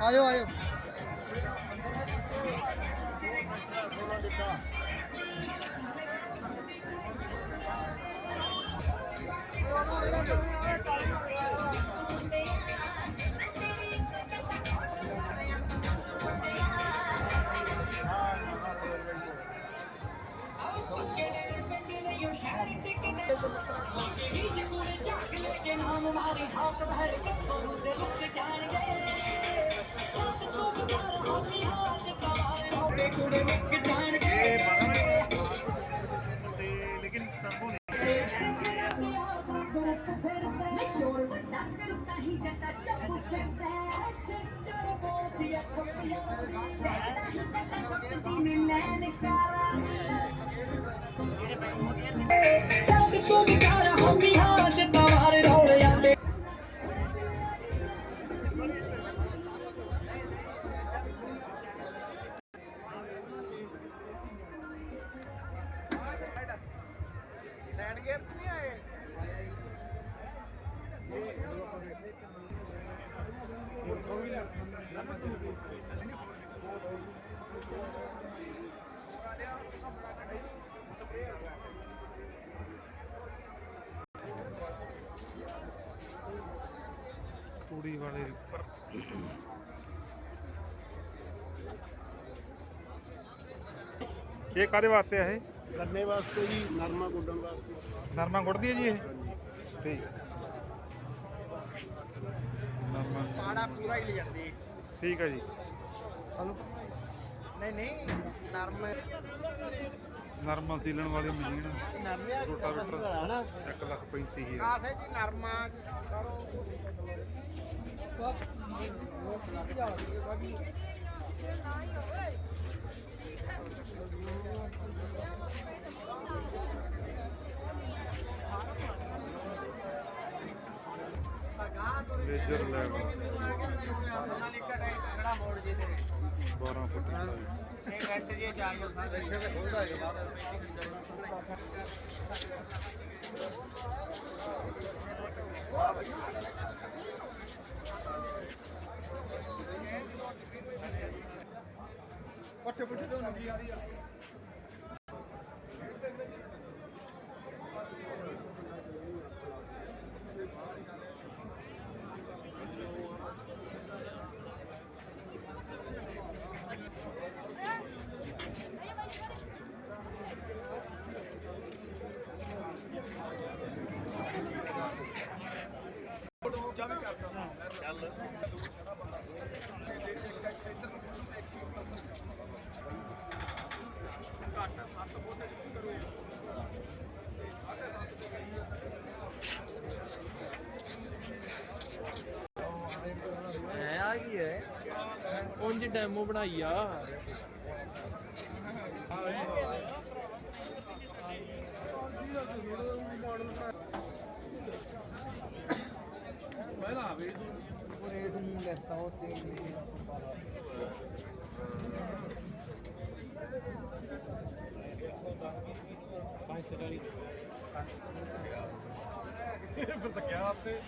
ਆਜੋ ਆਜੋ ਤੂੜੀ ਵਾਲੇ ਉੱਪਰ ਇਹ ਕਾਦੇ ਵਾਸਤੇ ਆ? ਇਹ ਗੰਨੇ ਵਾਸਤੇ ਜੀ, ਨਰਮਾ ਗੁੱਡਣ ਵਾਸਤੇ। ਨਰਮਾ ਗੁੱਡਦੀ ਹੈ ਜੀ ਇਹ? ਠੀਕ ਨਰਮਾ ਪਾੜਾ ਪੂਰਾ ਹੀ ਲੈ ਜਾਂਦੀ। ਠੀਕ ਹੈ ਜੀ। ਨਹੀਂ ਨਹੀਂ ਨਰਮੇ ਨਰਮਾ ਸੀਲਣ ਵਾਲੀ ਮਸ਼ੀਨ ਨਰਮੇ ਰੋਟਾਵੇਟਰ ਹੈ ਨਾ 1,35,000। ਕਾਸੇ ਜੀ ਨਰਮਾ ਲੇਜਰ ਲੈਵਲ 12 ਫੁੱਟ ਇਹ ਰੈਂਟ ਜੀ ਚਾਹੀਏ ਪੱਠੇ ਪੁੱਠੇ ਤੋਂ ਨੰਗੀ ਆ ਰਹੀ ਆ। ਆ ਕੀ ਹੈ ਉਂਝ ਡੈਮੋ ਬਣਾਈ ਆ ਪਹਿਲਾਂ ਆਵੇ ਰੇਟ ਨਹੀਂ ਲੈਤਾ ਉਹ ਤੇ ਫਿਰ ਤਾਂ ਕਿਹਾ ਆਪਸੇ